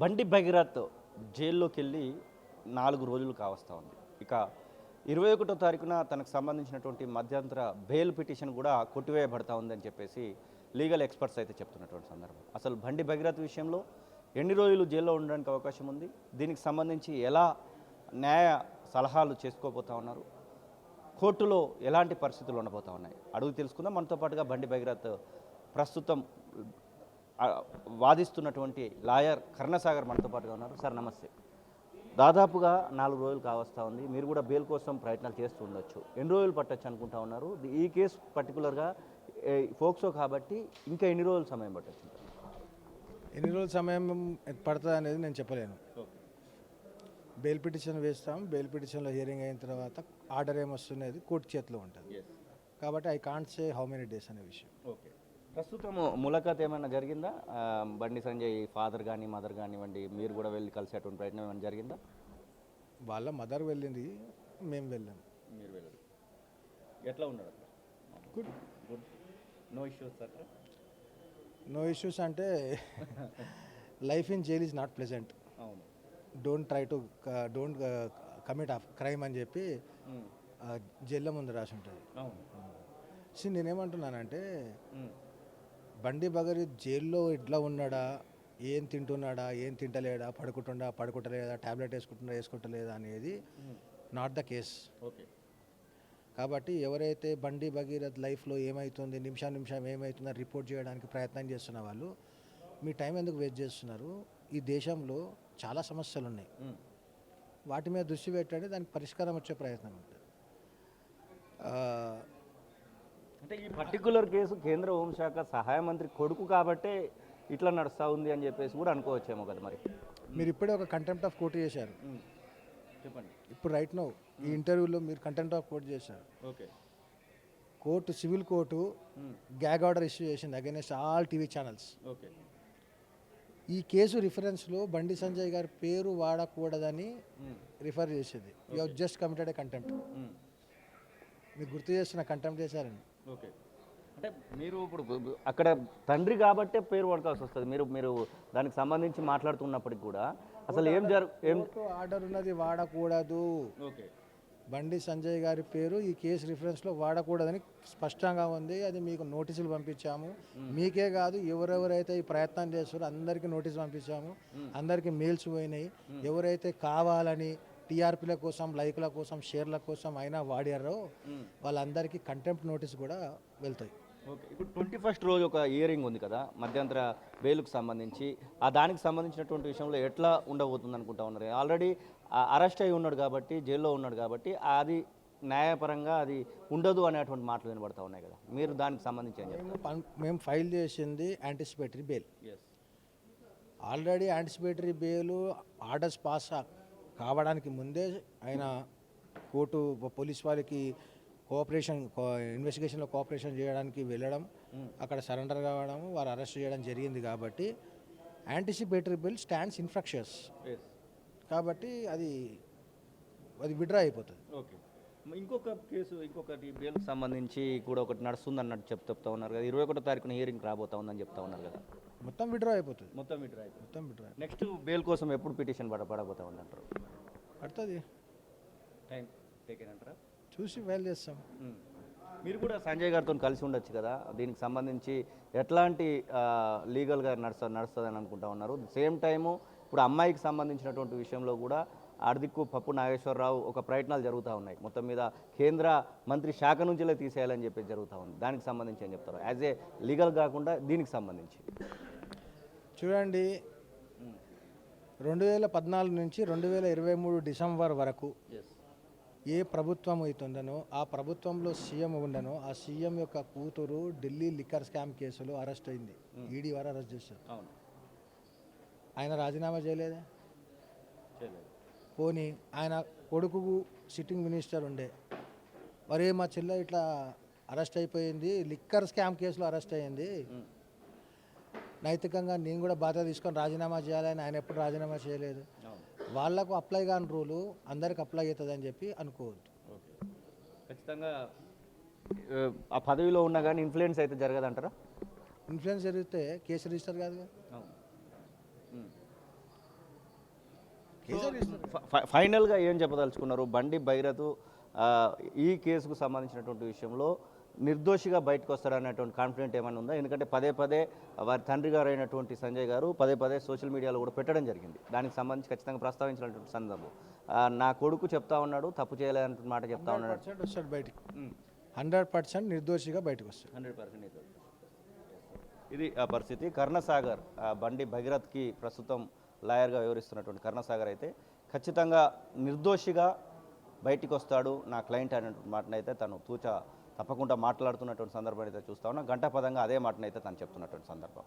బండి భగీరథ్ జైల్లోకి వెళ్ళి 4 రోజులు కావస్తూ ఉంది. ఇక 21వ తారీఖున తనకు సంబంధించినటువంటి మధ్యంతర బెయిల్ పిటిషన్ కూడా కొట్టివేయబడతా ఉందని చెప్పేసి లీగల్ ఎక్స్పర్ట్స్ అయితే చెప్తున్నటువంటి సందర్భం. అసలు బండి భగీరథ్ విషయంలో ఎన్ని రోజులు జైల్లో ఉండడానికి అవకాశం ఉంది, దీనికి సంబంధించి ఎలా న్యాయ సలహాలు చేసుకోబోతా ఉన్నారు, కోర్టులో ఎలాంటి పరిస్థితులు ఉండబోతా ఉన్నాయి అడుగు తెలుసుకుందాం. మనతో పాటుగా బండి భగీరథ్ ప్రస్తుతం వాదిస్తున్నటువంటి లాయర్ కర్ణసాగర్ మనతో పాటుగా ఉన్నారు. సార్ నమస్తే. దాదాపుగా 4 రోజులు కావస్తూ ఉంది, మీరు కూడా బెయిల్ కోసం ప్రయత్నాలు చేస్తూ ఉండొచ్చు. ఎన్ని రోజులు పట్టచ్చు అనుకుంటా ఉన్నారు? ఈ కేసు పర్టికులర్గా ఫోక్సో కాబట్టి ఇంకా ఎన్ని రోజులు సమయం పట్టచ్చు? ఎన్ని రోజులు సమయం పడుతుంది అనేది నేను చెప్పలేను. బెయిల్ పిటిషన్ వేస్తాం, బెయిల్ పిటిషన్లో హియరింగ్ అయిన తర్వాత ఆర్డర్ ఏమొస్తున్నది కోర్టు చేతిలో ఉంటుంది. కాబట్టి I can't say how many days అనే విషయం. ఓకే, ప్రస్తుతం ములాఖాత్ ఏమైనా జరిగిందా? బండి సంజయ్ ఫాదర్ కానీ మదర్ కానివ్వండి, మీరు కూడా వెళ్ళి కలిసేటువంటి ప్రయత్నం ఏమైనా జరిగిందా? వాళ్ళ మదర్ వెళ్ళింది, మేము వెళ్ళాం. మీరు వెళ్ళదు. ఎట్లా ఉన్నాడు? గుడ్ గుడ్, నో ఇష్యూస్ అక్కడ? నో ఇష్యూస్ అంటే life in jail is not pleasant. అవును. డోంట్ కమిట్ ఆఫ్ క్రైమ్ అని చెప్పి జైల్లో ముందు రాసి ఉంటుంది. అవును. సో నేనేమంటున్నానంటే బండి భగీరథ్ జైల్లో ఇట్లా ఉన్నాడా, ఏం తింటున్నాడా, ఏం తింటలేడా, పడుకుంటలేదా, ట్యాబ్లెట్ వేసుకుంటలేదా అనేది నాట్ ద కేస్. ఓకే. కాబట్టి ఎవరైతే బండి భగీరథ్ లైఫ్లో ఏమవుతుంది, నిమిషం ఏమవుతుందని రిపోర్ట్ చేయడానికి ప్రయత్నం చేస్తున్న వాళ్ళు మీ టైం ఎందుకు వేస్ట్ చేస్తున్నారు? ఈ దేశంలో చాలా సమస్యలు ఉన్నాయి, వాటి మీద దృష్టి పెట్టండి, దానికి పరిష్కారం వచ్చే ప్రయత్నం ఉంటుంది. అంటే ఈ పర్టికులర్ కేసు కేంద్ర హోంశాఖ సహాయ మంత్రి కొడుకు కాబట్టే ఇట్లా నడుస్తూ ఉంది అని చెప్పేసి కూడా అనుకోవచ్చేమో కదా. మరి మీరు ఇప్పుడే ఒక కంటెంప్ట్ ఆఫ్ కోర్టు చేశారు. చెప్పండి. ఇప్పుడు రైట్ నౌ ఈ ఇంటర్వ్యూలో మీరు కంటెంప్ట్ ఆఫ్ కోర్టు చేశారు. Okay. Court, civil court gag order issue చేసింది against all TV channels. Okay. ఈ కేసు రిఫరెన్స్లో బండి సంజయ్ గారి పేరు వాడకూడదని రిఫర్ చేసేది. You have just committed a contempt. మీకు గుర్తు చేస్తున్న కంటెంప్ట్ చేశారని. ఓకే. అంటే మీరు ఇప్పుడు అక్కడ తండ్రి కాబట్టే పేరు పడకాల్సి వస్తుంది. మీరు దానికి సంబంధించి మాట్లాడుతున్నప్పటికి కూడా అసలు ఏం ఆర్డర్ ఉన్నది వాడకూడదు. ఓకే. బండి సంజయ్ గారి పేరు ఈ కేసు రిఫరెన్స్లో వాడకూడదని స్పష్టంగా ఉంది. అది మీకు నోటీసులు పంపించాము. మీకే కాదు, ఎవరెవరైతే ఈ ప్రయత్నం చేస్తారో అందరికీ నోటీసు పంపించాము. అందరికీ మెయిల్స్ పోయినాయి. ఎవరైతే కావాలని టీఆర్పీల కోసం, లైక్ల కోసం, షేర్ల కోసం అయినా వాడారో వాళ్ళందరికీ కంటెంప్ట్ నోటీస్ కూడా వెళ్తాయి. ఓకే. ఇప్పుడు 21st రోజు ఒక హియరింగ్ ఉంది కదా మధ్యంతర బెయిల్కు సంబంధించి, దానికి సంబంధించినటువంటి విషయంలో ఎట్లా ఉండబోతుంది అనుకుంటా ఉన్నారు? ఆల్రెడీ అరెస్ట్ అయి ఉన్నాడు కాబట్టి, జైల్లో ఉన్నాడు కాబట్టి అది న్యాయపరంగా అది ఉండదు అనేటువంటి మాటలు వినబడతా ఉన్నాయి కదా. మీరు దానికి సంబంధించి ఏం చెప్తారు? మేము ఫైల్ చేసింది anticipatory bail. Already anticipatory bail orders pass కావడానికి ముందే ఆయన కోర్టు పోలీస్ వారికి ఇన్వెస్టిగేషన్లో కోఆపరేషన్ చేయడానికి వెళ్ళడం, అక్కడ సరెండర్ కావడం, వారు అరెస్ట్ చేయడం జరిగింది. కాబట్టి యాంటిసిపేటరీ బిల్ స్టాండ్స్ ఇన్ఫ్రాక్షన్స్. కాబట్టి అది విడ్రా అయిపోతుంది. ఓకే. ఇంకొక కేసు, ఇంకొకటి బెయిల్కి సంబంధించి కూడా ఒకటి నడుస్తుంది అన్నట్టు చెప్తా ఉన్నారు కదా. 21వ తారీఖున హియరింగ్ రాబోతా ఉందని చెప్తా ఉన్నారు కదా. మొత్తం విడ్రా అయిపోతుంది. మొత్తం విడ్రా. నెక్స్ట్ బెయిల్ కోసం ఎప్పుడు పిటిషన్ పడబోతా ఉంది అంటారు? పడుతుంది, టైం టేకెన్ అంటారా? చూసి ఫైల్ చేస్తాం. మీరు కూడా సంజయ్ గారితో కలిసి ఉండొచ్చు కదా, దీనికి సంబంధించి ఎట్లాంటి లీగల్గా నడుస్తుందని అనుకుంటా ఉన్నారు? సేమ్ టైము ఇప్పుడు అమ్మాయికి సంబంధించినటువంటి విషయంలో కూడా ఆర్దిక్కు పప్పు నాగేశ్వరరావు ఒక ప్రయత్నాలు జరుగుతూ ఉన్నాయి. మొత్తం మీద కేంద్ర మంత్రి శాఖ నుంచిలే తీసేయాలని చెప్పి జరుగుతూ ఉంది. దానికి సంబంధించి ఏం చెప్తారు? యాజ్ ఏ లీగల్ కాకుండా దీనికి సంబంధించి చూడండి, 2014 నుంచి 2023 డిసెంబర్ వరకు ఏ ప్రభుత్వం అవుతుందనో ఆ ప్రభుత్వంలో సీఎం ఉండనో ఆ సీఎం యొక్క కూతురు ఢిల్లీ లిక్కర్ స్కామ్ కేసులో అరెస్ట్ అయింది. ఈడీ వారు అరెస్ట్ చేశారు. ఆయన రాజీనామా చేయలేదా? పోనీ ఆయన కొడుకు సిట్టింగ్ మినిస్టర్ ఉండే, మరే మా చెల్లె ఇట్లా అరెస్ట్ అయిపోయింది, లిక్కర్ స్కామ్ కేసులో అరెస్ట్ అయ్యింది, నైతికంగా నేను కూడా బాధ్యత తీసుకొని రాజీనామా చేయాలని ఆయన ఎప్పుడు రాజీనామా చేయలేదు. వాళ్లకు అప్లై కాని రూలు అందరికి అప్లై అవుతుందని చెప్పి అనుకోవద్దు. ఖచ్చితంగా ఆ పదవిలో ఉన్నా కానీ ఇన్ఫ్లుయెన్స్ అయితే జరగదంటారా? ఇన్ఫ్లుయెన్స్ జరిగితే కేసు రిజిస్టర్ కాదు. కేసీఆర్ ఇస్తారు. ఫైనల్గా ఏం చెప్పదలుచుకున్నారు? బండి భైరత్ ఈ కేసుకు సంబంధించినటువంటి విషయంలో నిర్దోషిగా బయటకు వస్తారనేటువంటి కాన్ఫిడెంట్ ఏమైనా ఉందా? ఎందుకంటే పదే పదే వారి తండ్రి గారు అయినటువంటి సంజయ్ గారు పదే పదే సోషల్ మీడియాలో కూడా పెట్టడం జరిగింది. దానికి సంబంధించి ఖచ్చితంగా ప్రస్తావించినటువంటి సందర్భం. నా కొడుకు చెప్తా ఉన్నాడు, తప్పు చేయలేదంటే మాట చెప్తా ఉన్నాడు. 100% వస్తాడు బయటికి, 100% నిర్దోషిగా బయటకు వస్తాడు. 100% ఇది ఆ పరిస్థితి. కర్ణసాగర్ బండి భగీరథ్కి ప్రస్తుతం లాయర్గా వ్యవహరిస్తున్నటువంటి కర్ణసాగర్ అయితే ఖచ్చితంగా నిర్దోషిగా బయటికి వస్తాడు నా క్లయింట్ అనేటువంటి మాటనైతే తను తప్పకుండా మాట్లాడుతున్నటువంటి సందర్భం అయితే చూస్తా ఉన్నా. గంటాపదంగా అదే మాటనైతే తను చెప్తున్నటువంటి సందర్భం.